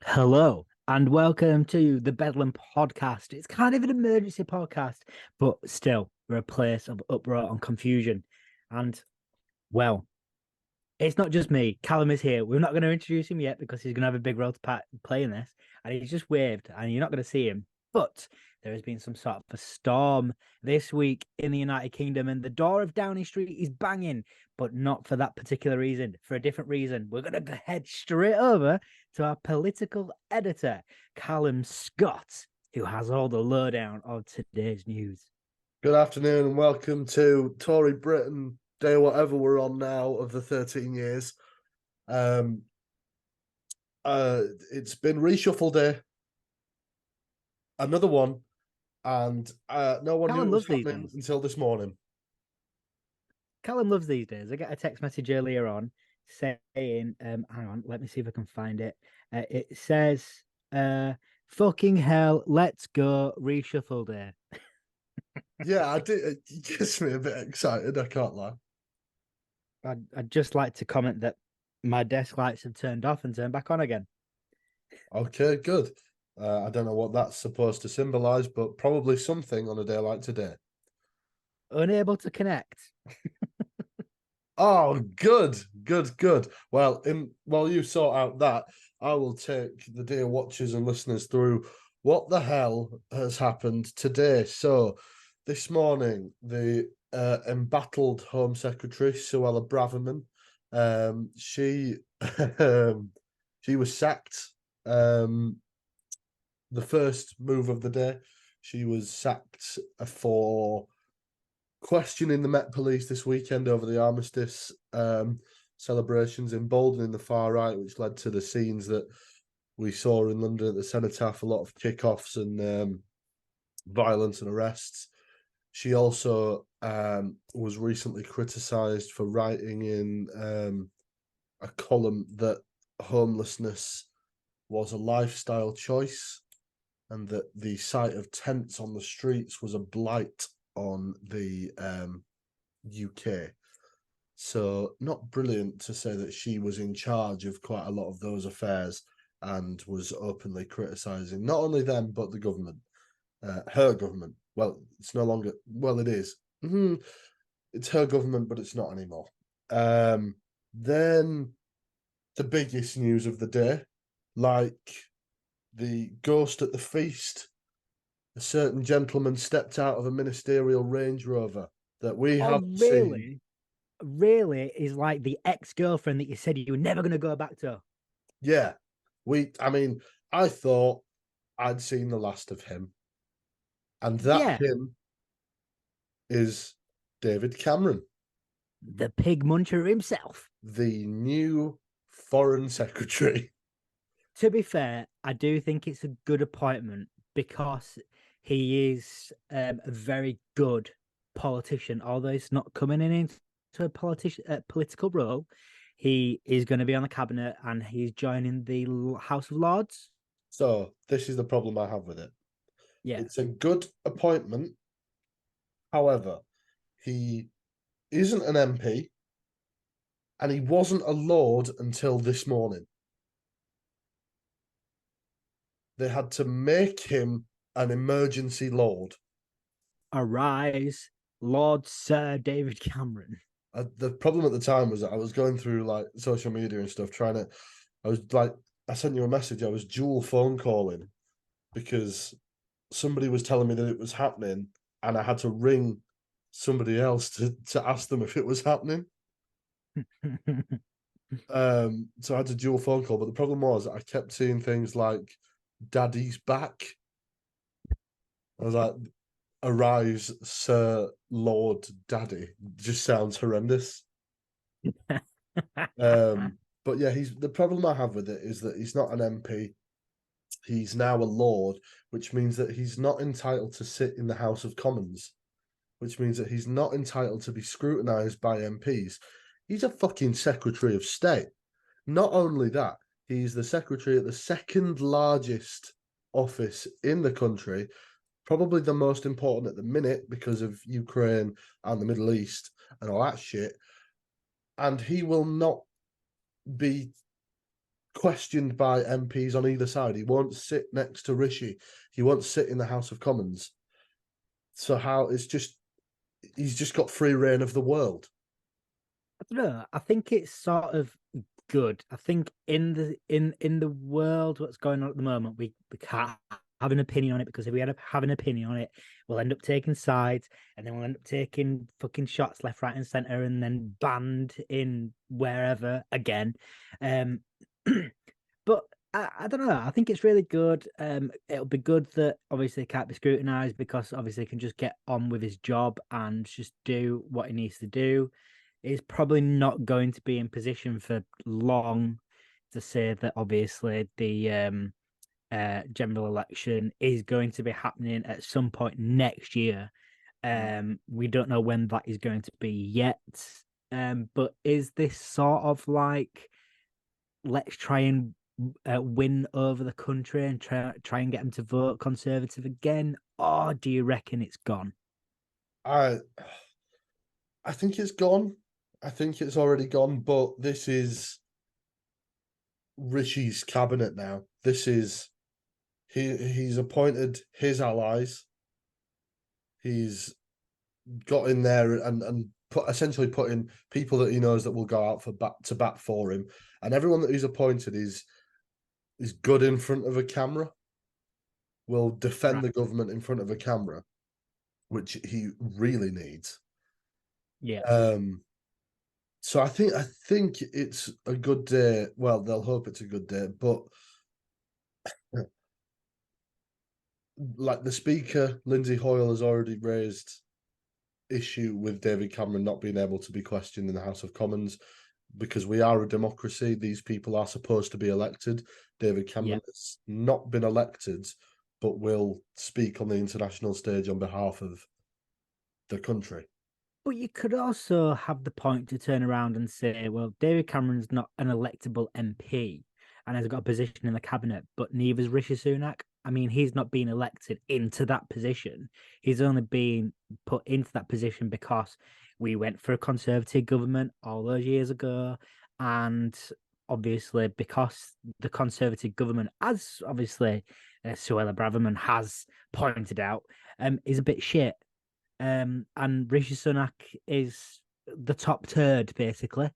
Hello and welcome to the Bedlam podcast. It's kind of an emergency podcast, but still, we're a place of uproar and confusion. And well, it's not just me. Callum is here. We're not going to introduce him yet because he's going to have a big role to play in this. And he's just waved, and you're not going to see him. But there has been some sort of a storm this week in the United Kingdom, and the door of Downing Street is banging, but not for that particular reason, for a different reason. We're going to head straight over to our political editor, Callum Scott, who has all the lowdown of today's news. Good afternoon and welcome to Tory Britain Day, whatever we're on now, of the 13 years. Um, it's been Reshuffle Day, another one, and no one knew Callum it was loves these happening days. until this morning. Callum loves these days. I get a text message earlier on saying, hang on, let me see if I can find it. It says, fucking hell, let's go reshuffle day. Yeah, I did. It gets me a bit excited, I can't lie. I'd just like to comment that my desk lights have turned off and turned back on again. Okay, good. I don't know what that's supposed to symbolize, but probably something on a day like today. Unable to connect. Oh, good, good, good. Well, while you sort out that, I will take the dear watchers and listeners through what the hell has happened today. So, this morning, the embattled Home Secretary Suella Braverman, she she was sacked. The first move of the day, she was sacked for questioning the Met Police this weekend over the armistice celebrations, emboldening the far right, which led to the scenes that we saw in London at the Cenotaph, a lot of kickoffs and violence and arrests. She also was recently criticised for writing in a column that homelessness was a lifestyle choice and that the sight of tents on the streets was a blight on the UK. So, not brilliant to say that she was in charge of quite a lot of those affairs and was openly criticising not only them, but the government, her government. Well, it's no longer, well, it is. Mm-hmm. It's her government, but it's not anymore. Then the biggest news of the day, like the ghost at the feast, a certain gentleman stepped out of a ministerial Range Rover that we Oh, haven't seen. really? Really is like the ex-girlfriend that you said you were never going to go back to. Yeah, I mean, I thought I'd seen the last of him, and that Yeah, him is David Cameron, the pig muncher himself. the new foreign secretary. To be fair, I do think it's a good appointment because he is a very good politician. Although he's not coming in into a political role, he is going to be on the cabinet and he's joining the House of Lords. So this is the problem I have with it. Yeah, It's a good appointment. However, he isn't an MP and he wasn't a Lord until this morning. They had to make him an emergency Lord. arise, Lord Sir David Cameron. The problem at the time was that I was going through like social media and stuff, trying to. I was like, I sent you a message. I was dual phone calling because somebody was telling me that it was happening, and I had to ring somebody else to ask them if it was happening. So I had to dual phone call, but the problem was I kept seeing things like "Daddy's back." I was like, "Arise, Sir Lord Daddy." Just sounds horrendous. But yeah, he's the problem I have with it is that he's not an MP. He's now a Lord, which means that he's not entitled to sit in the House of Commons, which means that he's not entitled to be scrutinised by MPs. He's a fucking Secretary of State. Not only that, he's the Secretary at the second largest office in the country, probably the most important at the minute because of Ukraine and the Middle East and all that shit. And he will not be questioned by MPs on either side. He won't sit next to Rishi. He won't sit in the House of Commons. So how it's just he's just got free reign of the world. I don't know. I think it's sort of good. I think in the world what's going on at the moment, we can't have an opinion on it, because if we have an opinion on it, we'll end up taking sides, and then we'll end up taking fucking shots left, right, and center, and then banned in wherever again. Um, but I don't know. I think it's really good. It'll be good that obviously he can't be scrutinized, because obviously he can just get on with his job and just do what he needs to do. He's probably not going to be in position for long to say that obviously the general election is going to be happening at some point next year. We don't know when that is going to be yet. But is this sort of like, let's try and win over the country and try and get them to vote Conservative again, or do you reckon it's gone? I I think it's gone. I think it's already gone, but this is Rishi's cabinet now. This is he's appointed his allies. He's got in there and put essentially put in people that he knows that will go out for bat to bat for him. And everyone that he's appointed is good in front of a camera, will defend Right. the government in front of a camera, which he really needs. Yeah. Um so I think it's a good day. Well, they'll hope it's a good day, but like the speaker, Lindsay Hoyle, has already raised issue with David Cameron not being able to be questioned in the House of Commons because we are a democracy. These people are supposed to be elected. David Yeah. Cameron has not been elected, but will speak on the international stage on behalf of the country. But you could also have the point to turn around and say, well, David Cameron's not an electable MP and has got a position in the cabinet, but neither's Rishi Sunak. I mean, he's not being elected into that position. He's only being put into that position because we went for a Conservative government all those years ago. And obviously, because the Conservative government, as obviously Suella Braverman has pointed out, is a bit shit. And Rishi Sunak is the top turd, basically.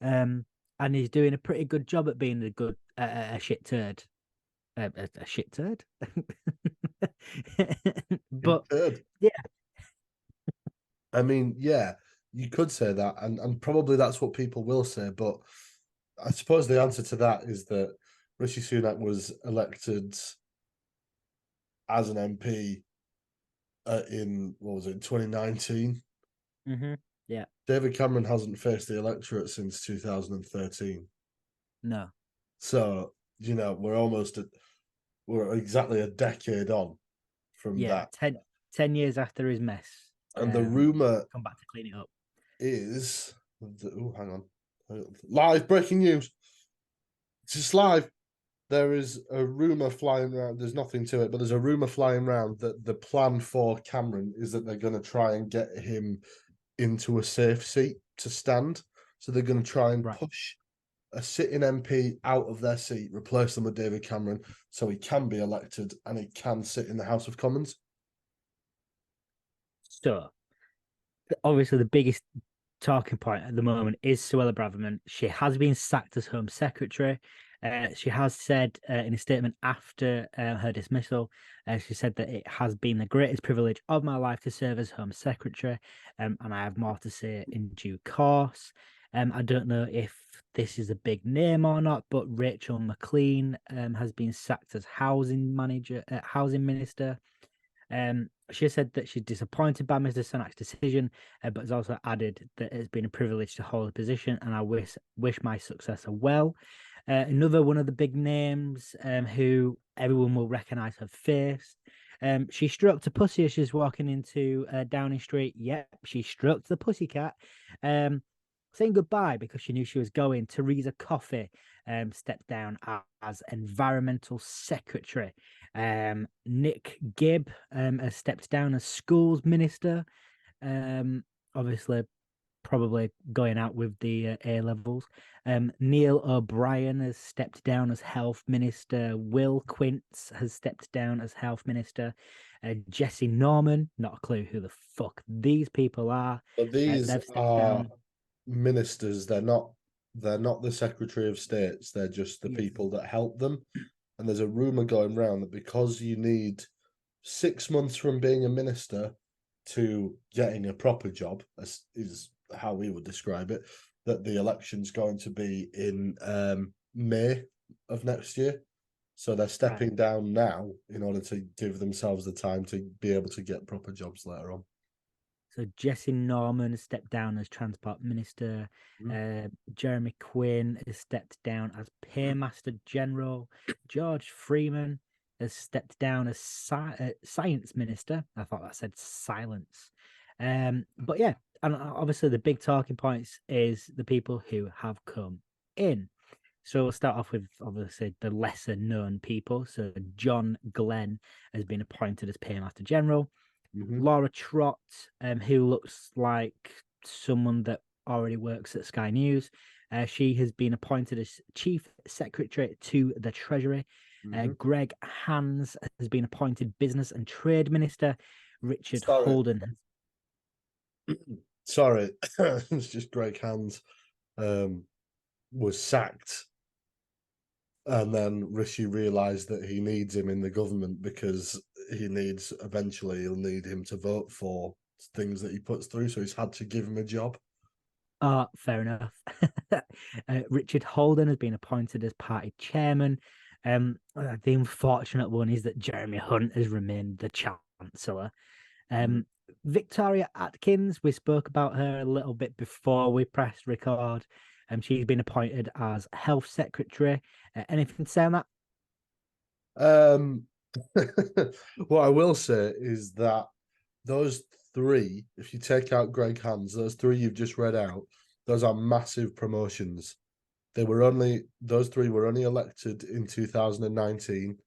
And he's doing a pretty good job at being a shit turd. A shit turd. But Third, yeah, I mean, yeah, you could say that, and probably that's what people will say. But I suppose the answer to that is that Rishi Sunak was elected as an MP in what was it 2019. yeah, David Cameron hasn't faced the electorate since 2013. no, So, we're exactly a decade on from yeah, that. 10 years after his mess, And the rumor come back to clean it up. is oh, hang on. Live breaking news. It's just live. There is a rumor flying around. There's nothing to it, but there's a rumor flying around that the plan for Cameron is that they're going to try and get him into a safe seat to stand. So they're going to try and Right. push a sitting MP out of their seat, replace them with David Cameron, so he can be elected and he can sit in the House of Commons. So obviously the biggest talking point at the moment is Suella Braverman. She has been sacked as Home Secretary. She has said in a statement after her dismissal, she said that it has been the greatest privilege of my life to serve as Home Secretary, and I have more to say in due course. I don't know if this is a big name or not, but Rachel McLean has been sacked as housing minister. She said that she's disappointed by Mr. Sunak's decision, but has also added that it's been a privilege to hold the position, and I wish my successor well. Another one of the big names, who everyone will recognise her face. She stroked a pussy as she's walking into Downing Street. Yep, she stroked the pussycat. Saying goodbye because she knew she was going. Theresa Coffey stepped down as environmental secretary. Nick Gibb has stepped down as schools minister. Obviously, probably going out with the A levels. Neil O'Brien has stepped down as health minister. Will Quince has stepped down as health minister. Jesse Norman, not a clue who the fuck these people are. But these They've stepped are down. ministers. They're not the Secretary of States. They're just the Yes, people that help them. And there's a rumor going around that because you need 6 months from being a minister to getting a proper job, as is how we would describe it, that the election's going to be in May of next year. So they're right. stepping down now in order to give themselves the time to be able to get proper jobs later on. So Jesse Norman has stepped down as Transport Minister. Jeremy Quinn has stepped down as Paymaster General. George Freeman has stepped down as Science Minister. I thought that said silence. But yeah, and obviously the big talking points is the people who have come in. So we'll start off with obviously the lesser known people. So John Glenn has been appointed as Paymaster General. Mm-hmm. Laura Trott, who looks like someone that already works at Sky News. She has been appointed as Chief Secretary to the Treasury. Mm-hmm. Greg Hans has been appointed Business and Trade Minister. Richard Sorry, Holden. sorry, it's just Greg Hands was sacked, and then Rishi realised that he needs him in the government because eventually he'll need him to vote for things that he puts through. So he's had to give him a job. Oh, fair enough. Richard Holden has been appointed as party chairman. The unfortunate one is that Jeremy Hunt has remained the chancellor. Victoria Atkins, we spoke about her a little bit before we pressed record. She's been appointed as health secretary. Anything to say on that? Um, what I will say is that those three, if you take out Greg Hands, those three you've just read out, those are massive promotions. Those three were only elected in 2019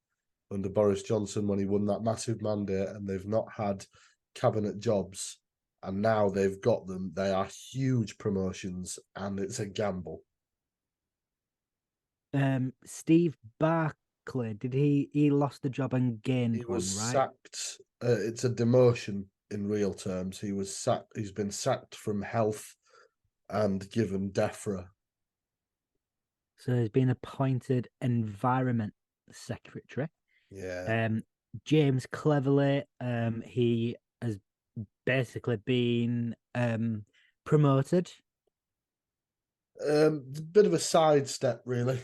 under Boris Johnson when he won that massive mandate, and they've not had cabinet jobs, and now they've got them. They are huge promotions, and it's a gamble. Steve Barclay, did he lost the job and gained He was one, right? sacked. It's a demotion in real terms. He was sacked. He's been sacked from health and given DEFRA. So he's been appointed environment secretary. Yeah. Um, James Cleverly, he has basically been promoted. Bit of a sidestep, really.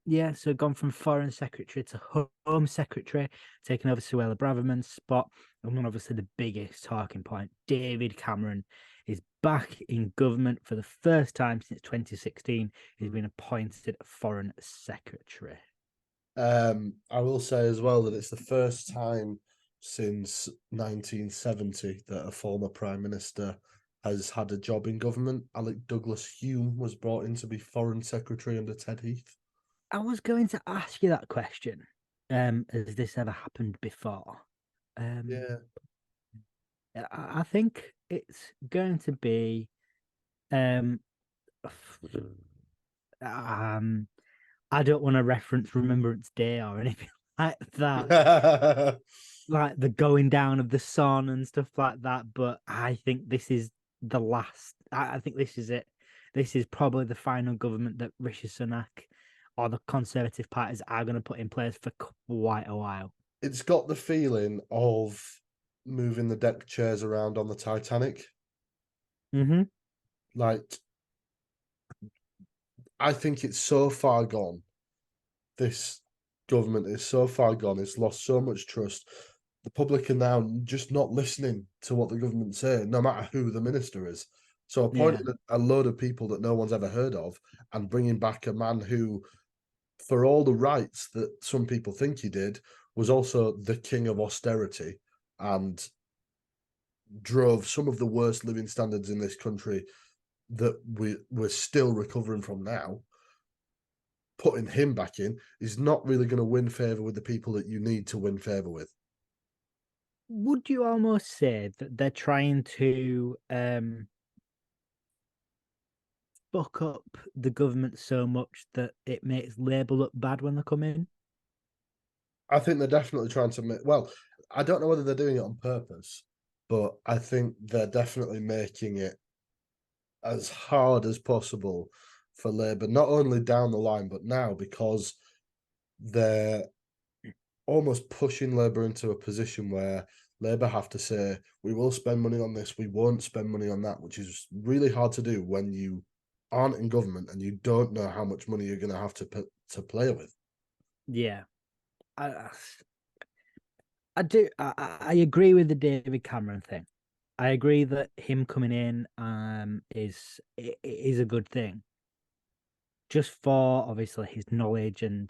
Yeah, so gone from foreign secretary to home secretary, taking over Suella Braverman's spot. And then obviously the biggest talking point, David Cameron is back in government for the first time since 2016. He's been appointed foreign secretary. I will say as well that it's the first time since 1970 that a former prime minister has had a job in government. Alec Douglas Hume was brought in to be foreign secretary under Ted Heath. I was going to ask you that question. Has this ever happened before? Um, Yeah. I think it's going to be um, um, I don't want to reference Remembrance Day or anything like that, like the going down of the sun and stuff like that. But I think this is the last. I think this is it. This is probably the final government that Rishi Sunak or the Conservative parties are going to put in place for quite a while. It's got the feeling of moving the deck chairs around on the Titanic. Mm-hmm. Like, I think it's so far gone. This government is so far gone. It's lost so much trust. The public are now just not listening to what the government's saying, no matter who the minister is. So Yeah. appointing a load of people that no one's ever heard of and bringing back a man who, for all the rights that some people think he did, was also the king of austerity and drove some of the worst living standards in this country that we're still recovering from now. Putting him back in is not really going to win favor with the people that you need to win favor with. Would you almost say that they're trying to fuck up the government so much that it makes Labour look bad when they come in? I think they're definitely trying to make. Well, I don't know whether they're doing it on purpose, but I think they're definitely making it as hard as possible for Labour, not only down the line, but now because they're almost pushing Labour into a position where Labour have to say, we will spend money on this, we won't spend money on that, which is really hard to do when you aren't in government and you don't know how much money you're going to have to play with. Yeah, I, I do. I agree with the David Cameron thing. I agree that him coming in is a good thing, just for obviously his knowledge and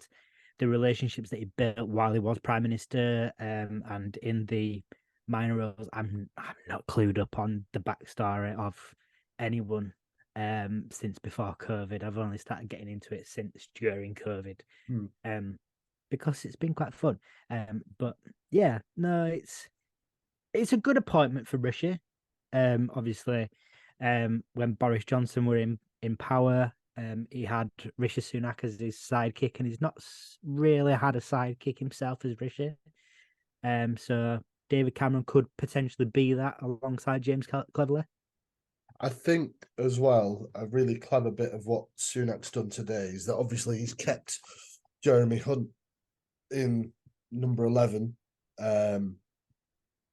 the relationships that he built while he was prime minister, and in the minor roles. I'm not clued up on the backstory of anyone since before COVID. I've only started getting into it since during COVID. Hmm. Because it's been quite fun. But yeah, no, it's a good appointment for Rishi. Obviously, when Boris Johnson were in power, he had Rishi Sunak as his sidekick, and he's not really had a sidekick himself as Rishi. So David Cameron could potentially be that alongside James Cleverly. I think as well, a really clever bit of what Sunak's done today is that obviously he's kept Jeremy Hunt in number 11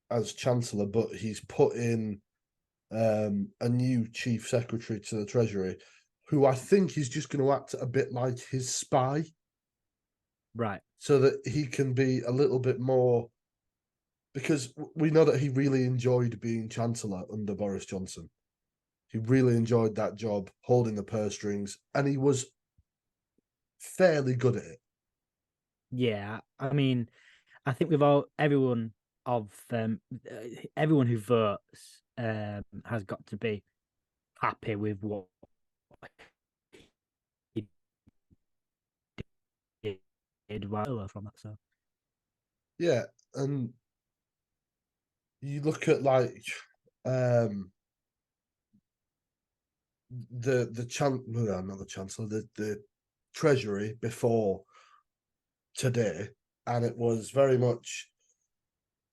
as Chancellor, but he's put in a new Chief Secretary to the Treasury, who I think is just going to act a bit like his spy, Right. so that he can be a little bit more. Because we know that he really enjoyed being Chancellor under Boris Johnson. He really enjoyed that job, holding the purse strings, and he was fairly good at it. Yeah. I mean, I think we've all everyone who votes has got to be happy with what he did well from that. So Yeah, and you look at like um not the chancellor, the treasury before today, and it was very much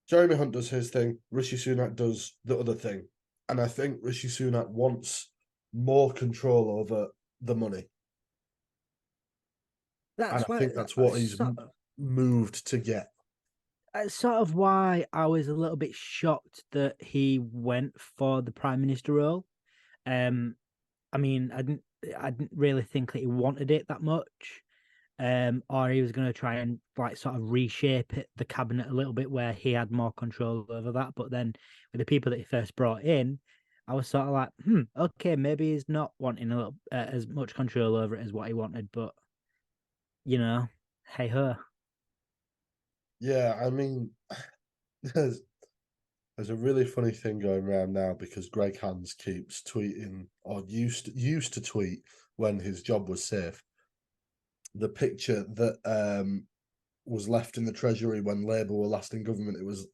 Jeremy Hunt does his thing, Rishi Sunak does the other thing, and I think Rishi Sunak wants more control over the money, and that's I why think that's what he's sort moved to get. that's sort of why I was a little bit shocked that he went for the prime minister role. Um, I mean, I didn't really think that he wanted it that much. Or he was going to try and like sort of reshape the cabinet a little bit where he had more control over that. But then with the people that he first brought in, I was sort of like, okay, maybe he's not wanting a little as much control over it as what he wanted. But you know, hey ho. Yeah, I mean, there's there's a really funny thing going around now because Greg Hans keeps tweeting, or used to tweet when his job was safe, the picture that was left in the Treasury when Labour were last in government. It was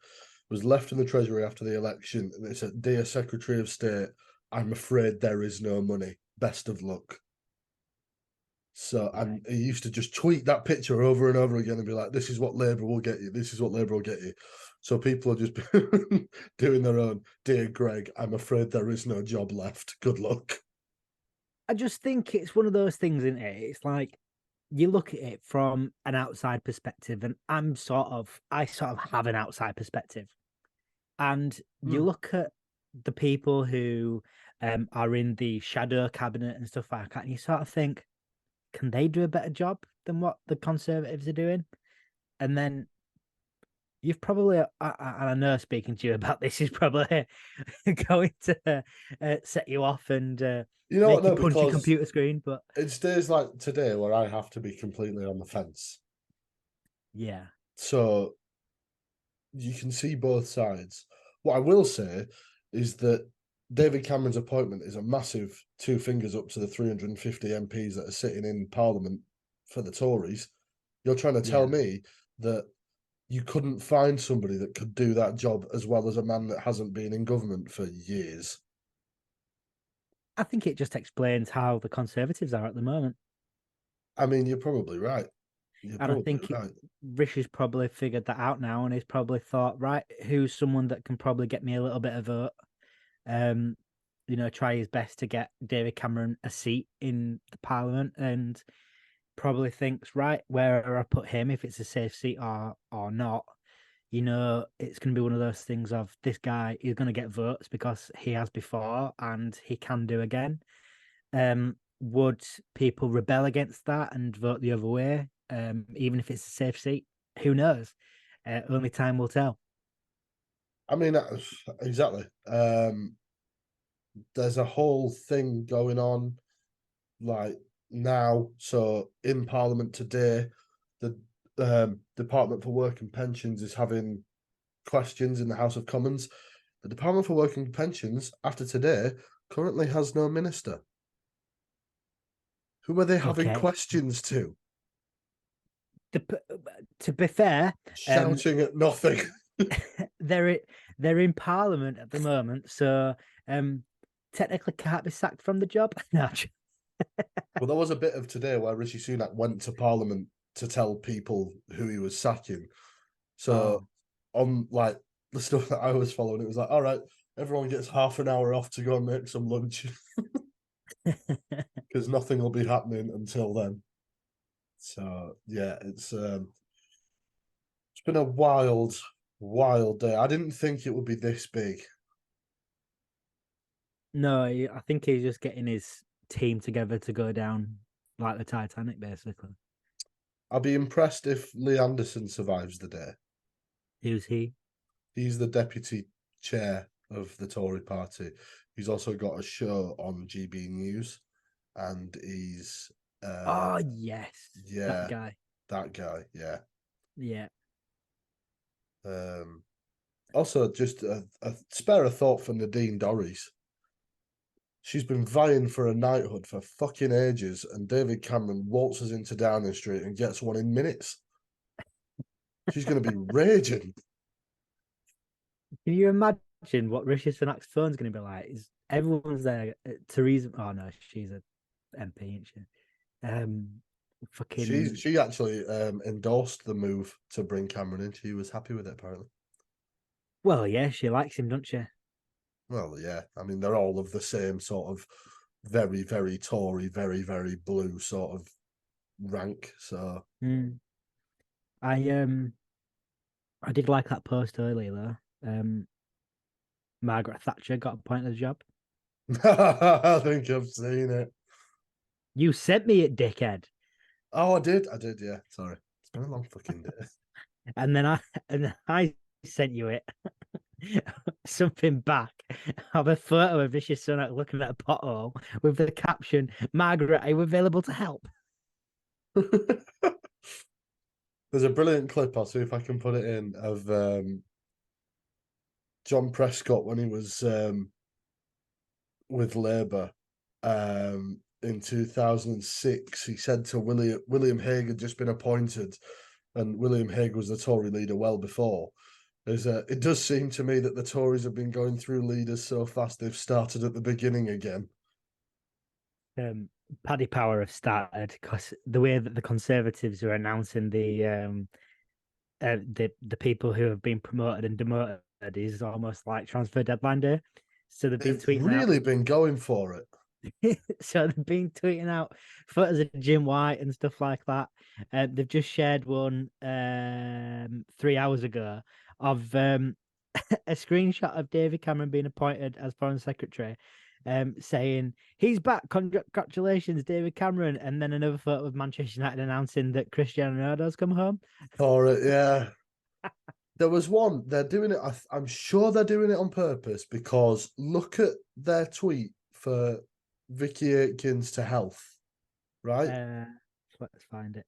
left in the Treasury after the election, and it said, "Dear Secretary of State, I'm afraid there is no money. Best of luck." So, Right. and he used to just tweet that picture over and over again and be like, "This is what Labour will get you. This is what Labour will get you." So people are just doing their own. Dear Greg, I'm afraid there is no job left. Good luck. I just think it's one of those things, isn't it? It's like you look at it from an outside perspective, and I sort of have an outside perspective. And you Hmm. look at the people who are in the shadow cabinet and stuff like that, and you sort of think, can they do a better job than what the Conservatives are doing? And then you've probably, and I know speaking to you about this is probably going to set you off and You know what? make you No, punch your because computer screen. But it's days like today where I have to be completely on the fence. yeah, So you can see both sides. What I will say is that David Cameron's appointment is a massive two fingers up to the 350 MPs that are sitting in Parliament for the Tories. You're trying to tell yeah. me that you couldn't find somebody that could do that job as well as a man that hasn't been in government for years. I think it just explains how the Conservatives are at the moment. I mean, you're probably right. You're And I probably think right. Rishi's probably figured that out now, and he's probably thought, right, who's someone that can probably get me a little bit of vote? Um, try his best to get David Cameron a seat in the Parliament, and probably thinks, right, where I put him, if it's a safe seat or not. It's going to be one of those things of this guy is going to get votes because he has before and he can do again. Would people rebel against that and vote the other way, even if it's a safe seat? Who knows? Only time will tell. I mean, exactly. There's a whole thing going on like now. So in Parliament today, the Department for Work and Pensions is having questions in the House of Commons. The Department for Work and Pensions, after today, currently has no minister. Who are they having Okay. questions to? The, to be fair, um, Shouting at nothing. they're they're in Parliament at the moment, so technically can't be sacked from the job. No. Well, there was a bit of today where Rishi Sunak went to Parliament to tell people who he was sacking. So Oh. on like the stuff that I was following, it was like, all right, everyone gets half an hour off to go and make some lunch because nothing will be happening until then. So yeah, it's been a wild day. I didn't think it would be this big. No, I think he's just getting his team together to go down like the Titanic, basically. I'll be impressed if Lee Anderson survives the day. Who's he? He's the deputy chair of the Tory party. He's also got a show on GB News, and he's Oh, yes, that yeah, guy. that guy, yeah. Yeah. Um, Also, just spare a thought for Nadine Dorries. She's been vying for a knighthood for fucking ages, and David Cameron waltzes into Downing Street and gets one in minutes. She's going to be raging. Can you imagine what Rishi Sunak's phone's going to be like? Is everyone's there? Theresa, oh no, she's a MP, isn't she? Um, fucking She actually endorsed the move to bring Cameron in. She was happy with it, apparently. well, yeah, she likes him, doesn't she? Well, yeah. I mean, they're all of the same sort of very, very Tory, very, very blue sort of rank. So Mm. I I did like that post earlier though. Margaret Thatcher got appointed to the job. I think I've seen it. You sent me it, dickhead. Oh, I did. Yeah. Sorry. It's been a long fucking day. And then I sent you it. Something back of a photo of Rishi Sunak looking at a pothole with the caption, Margaret, are you available to help? There's a brilliant clip. I'll see if I can put it in of John Prescott when he was with Labour in 2006. He said to William Hague had just been appointed, and William Hague was the Tory leader well before. It does seem to me that the Tories have been going through leaders so fast they've started at the beginning again. Paddy Power have started because the way that the Conservatives are announcing the people who have been promoted and demoted is almost like transfer deadline day. So they've been They've tweeting out. really been going for it. So they've been tweeting out photos of Jim White and stuff like that. They've just shared one 3 hours ago of a screenshot of David Cameron being appointed as Foreign Secretary, saying he's back. Congratulations, David Cameron. And then another photo of Manchester United announcing that Cristiano Ronaldo's come home. For it, yeah. There was one. They're doing it. I'm sure they're doing it on purpose because look at their tweet for Vicky Aitkins to health. Right, Uh, let's find it.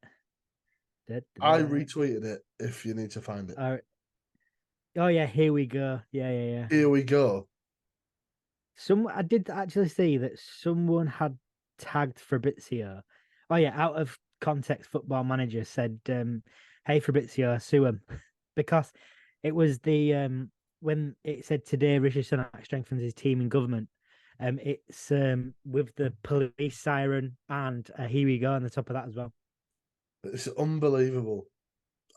Da, da, I da. retweeted it. If you need to find it, Oh yeah, here we go. Yeah, yeah, yeah. here we go. I did actually see that someone had tagged Fabrizio. Oh yeah, out of context, Football Manager said, "Hey Fabrizio, sue him," because it was the when it said today Rishi Sunak strengthens his team in government. It's with the police siren and Here We Go on the top of that as well. It's unbelievable.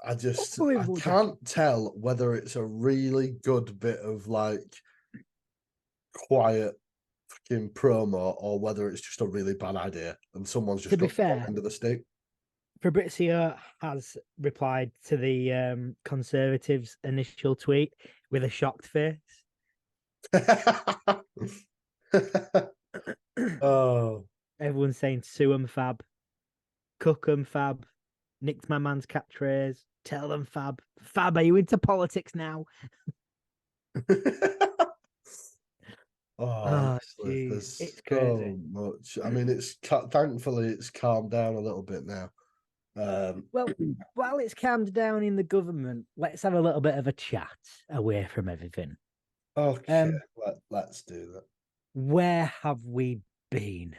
I Unbelievable, Jack. can't tell whether it's a really good bit of like quiet fucking promo or whether it's just a really bad idea and someone's To just be got the wrong fair, end of the stick. Fabrizio has replied to the Conservatives' initial tweet with a shocked face. Oh, Everyone's saying sue 'em fab, cook 'em fab, nicked my man's catchphrase, tell them fab. Fab, are you into politics now? oh, Oh, honestly, jeez, there's it's so crazy. much. I mean, thankfully it's calmed down a little bit now. Well, while it's calmed down in the government, let's have a little bit of a chat away from everything. Okay, Um, let's do that. where have we been?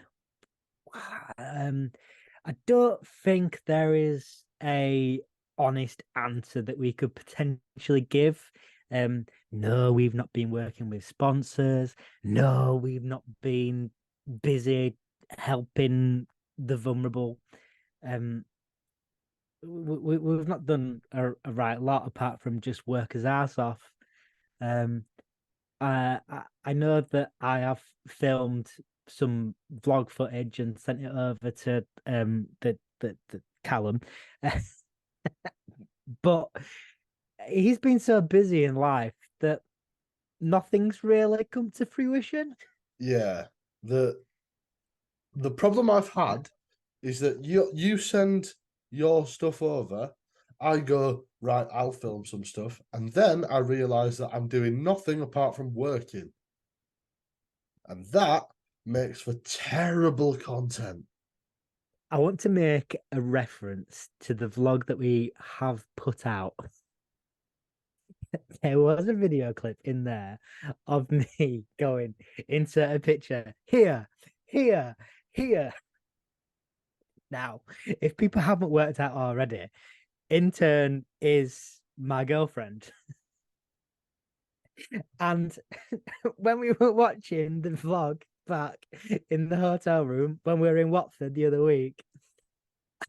I don't think there is a honest answer that we could potentially give. No, we've not been working with sponsors. No, we've not been busy helping the vulnerable. Um, we've not done a right lot apart from just work his ass off. Um, I know that I have filmed some vlog footage and sent it over to the Callum, but he's been so busy in life that nothing's really come to fruition. Yeah, the problem I've had is that you send your stuff over, I go, right, I'll film some stuff, and then I realise that I'm doing nothing apart from working. And that makes for terrible content. I want to make a reference to the vlog that we have put out. There was a video clip in there of me going, insert a picture here, here, here. Now, if people haven't worked out already, intern is my girlfriend. And when we were watching the vlog back in the hotel room when we were in Watford the other week,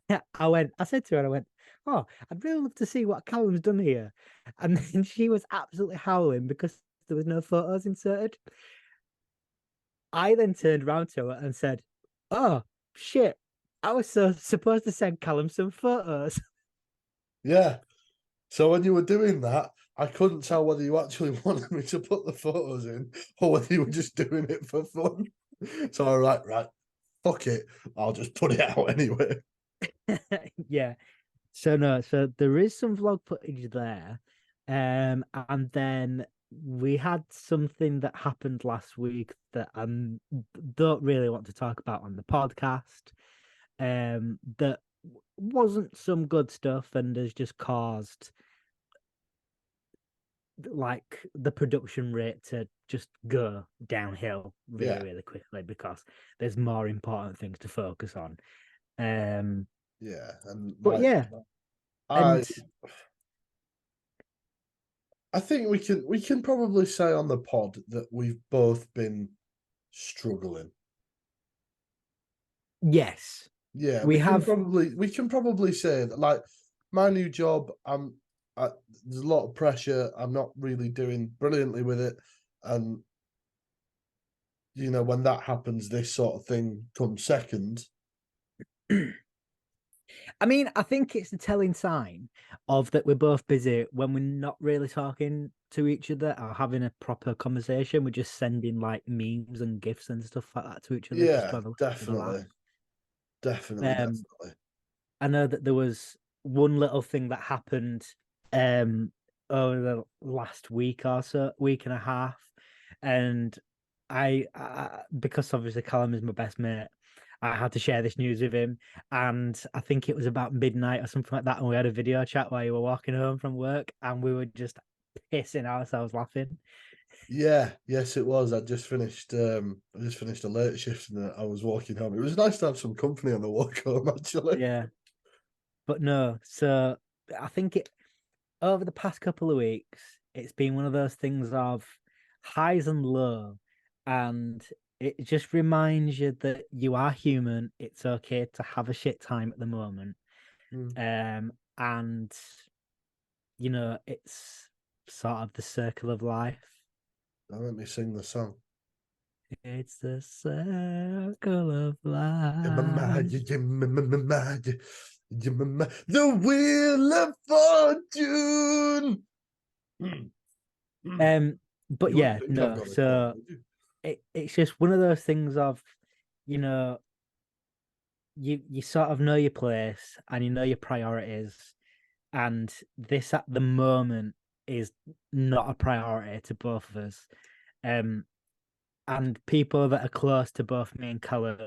I said to her, I went, oh, I'd really love to see what Callum's done here. And then she was absolutely howling because there was no photos inserted. I then turned around to her and said, oh, shit. I was supposed to send Callum some photos. Yeah. So when you were doing that, I couldn't tell whether you actually wanted me to put the photos in or whether you were just doing it for fun. So I was like, right, fuck it. I'll just put it out anyway. Yeah. So no, so there is some vlog footage there. And then we had something that happened last week that I don't really want to talk about on the podcast. That wasn't some good stuff and has just caused like the production rate to just go downhill really, Yeah, really quickly because there's more important things to focus on. Um, yeah. And but like yeah, I and I think we can probably say on the pod that we've both been struggling. yes, Yeah, we have. we can probably say that like my new job, there's a lot of pressure. I'm not really doing brilliantly with it, and when that happens, this sort of thing comes second. I mean, I think it's a telling sign of that we're both busy when we're not really talking to each other or having a proper conversation. We're just sending like memes and gifs and stuff like that to each other just to Yeah, have a little bit of a laugh. definitely, definitely, Um, definitely. I know that there was one little thing that happened um over the last week or so, week and a half, and I because obviously Callum is my best mate, I had to share this news with him, and I think it was about midnight or something like that, and we had a video chat while you were walking home from work, and we were just pissing ourselves laughing. Yeah, yes, it was. I just finished a late shift and I was walking home. It was nice to have some company on the walk home, actually. Yeah, but no, so I think it over the past couple of weeks, it's been one of those things of highs and low. And it just reminds you that you are human. It's okay to have a shit time at the moment. Mm. And it's sort of the circle of life. Now let me sing the song. It's the circle of In my life. mind, the wheel of fortune. Mm, mm. But You wouldn't yeah, think I've no. got a cold, So would you? it's just one of those things of, you know, you sort of know your place and you know your priorities, and this at the moment is not a priority to both of us. Um, and people that are close to both me and Callum,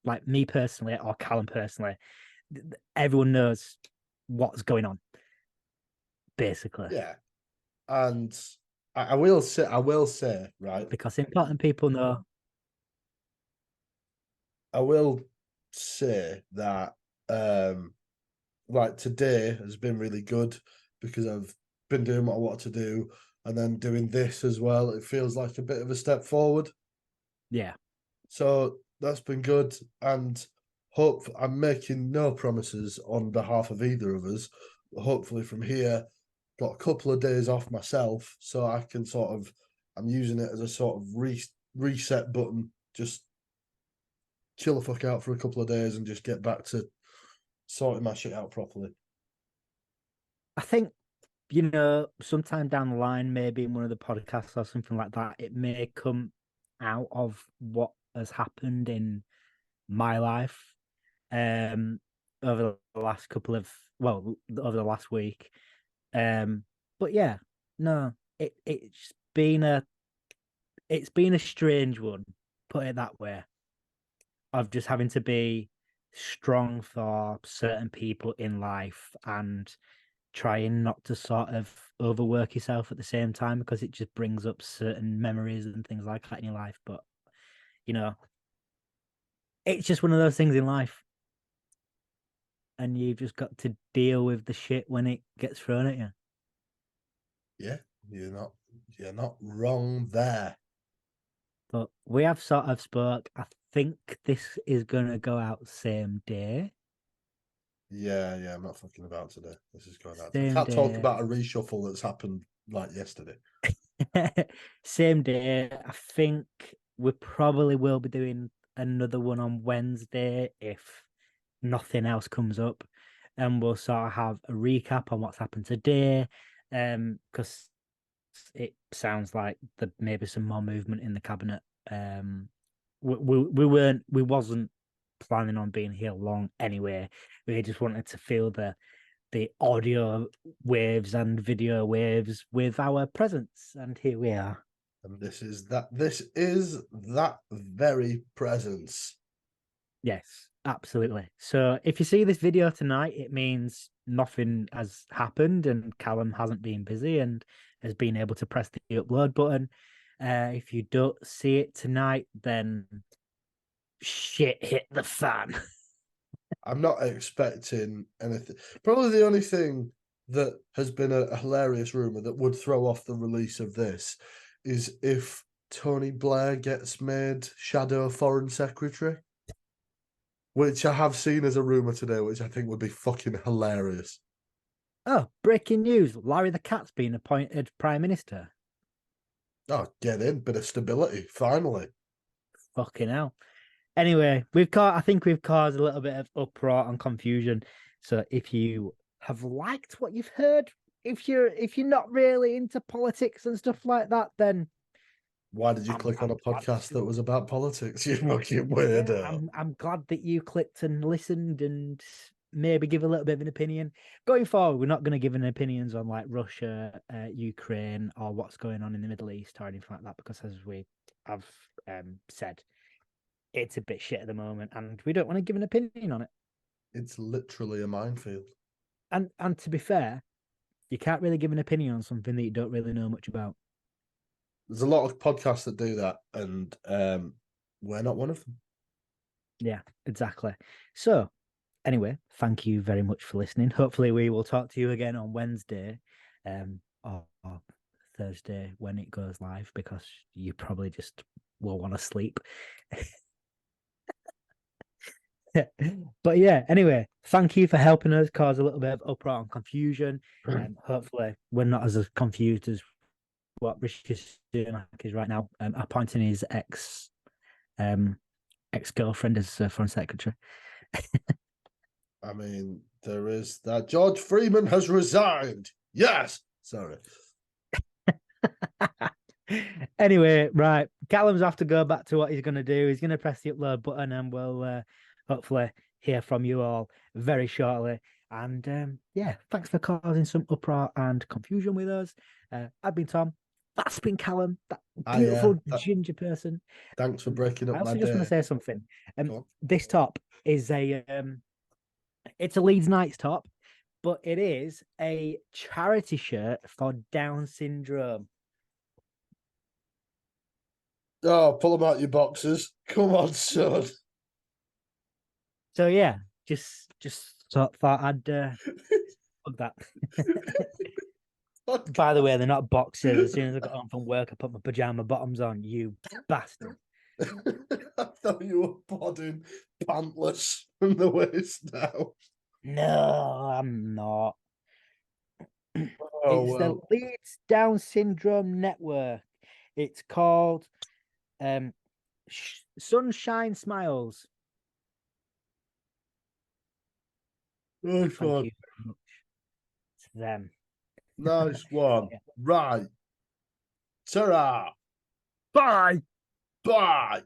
like me personally or Callum personally, everyone knows what's going on, basically. Yeah, and I will say, right, Because important people know. I will say that, um, like today has been really good because I've been doing what I want to do, and then doing this as well. It feels like a bit of a step forward. Yeah, So that's been good, and hope I'm making no promises on behalf of either of us. But hopefully, from here, got a couple of days off myself, so I can sort of I'm using it as a sort of reset button. Just chill the fuck out for a couple of days and just get back to sorting my shit out properly. I think sometime down the line, maybe in one of the podcasts or something like that, it may come out of what has happened in my life um over the last couple of over the last week. But yeah, no, it's been a strange one, put it that way, of just having to be strong for certain people in life and trying not to sort of overwork yourself at the same time, because it just brings up certain memories and things like that in your life. But you know, it's just one of those things in life, and you've just got to deal with the shit when it gets thrown at you. Yeah, you're not wrong there. But we have sort of spoke. I think this is gonna go out same day. Yeah, I'm not fucking about today. This is going out. I Same can't talk day. about a reshuffle that's happened like yesterday. Same day. I think we probably will be doing another one on Wednesday if nothing else comes up, and we'll sort of have a recap on what's happened today. Because it sounds like there may be some more movement in the cabinet. We wasn't planning on being here long anyway. We just wanted to feel the audio waves and video waves with our presence, and here we are. And this is that very presence. Yes, absolutely. So if you see this video tonight, it means nothing has happened and Callum hasn't been busy and has been able to press the upload button. If you don't see it tonight, then shit hit the fan. I'm not expecting anything. Probably the only thing that has been a hilarious rumor that would throw off the release of this is if Tony Blair gets made shadow foreign secretary, which I have seen as a rumor today, which I think would be fucking hilarious. Oh, breaking news. Larry the Cat's been appointed Prime Minister. Oh, get in, bit of stability, finally. Fucking hell. Anyway, I think we've caused a little bit of uproar and confusion. So if you have liked what you've heard, if you're not really into politics and stuff like that, then Why did you click on I'm a glad podcast that to. was about politics? You fucking Yeah, weirdo. I'm glad that you clicked and listened and maybe give a little bit of an opinion. Going forward, we're not going to give any opinions on like Russia, Ukraine, or what's going on in the Middle East or anything like that, because as we have said, it's a bit shit at the moment, and we don't want to give an opinion on it. It's literally a minefield. And to be fair, you can't really give an opinion on something that you don't really know much about. There's a lot of podcasts that do that, and we're not one of them. Yeah, exactly. So anyway, thank you very much for listening. Hopefully we will talk to you again on Wednesday, or Thursday when it goes live because you probably just will want to sleep. But yeah, anyway, thank you for helping us cause a little bit of uproar and confusion. And hopefully, we're not as confused as what Rishi Sunak is right now, appointing his ex-girlfriend as foreign secretary. I mean, there is that George Freeman has resigned. Yes. Sorry. Anyway, right. Callum's have to go back to what he's going to do. He's going to press the upload button and we'll hopefully hear from you all very shortly. And yeah, thanks for causing some uproar and confusion with us. I've been Tom. That's been Callum, that beautiful ginger person. Thanks for breaking up I also my just day. want to say something. This top is it's a Leeds Knights top, but it is a charity shirt for Down syndrome. Oh, pull them out your boxes. Come on, son. So yeah, just thought I'd plug that. By the way, they're not boxers. As soon as I got home from work, I put my pajama bottoms on. You bastard! I thought you were podding pantless from the waist down. No, I'm not. Oh, It's the well. Leeds Down Syndrome Network. It's called Sunshine Smiles. Nice Thank one. you very much to them. Nice one. Yeah. Right. Ta-ra. Bye. Bye.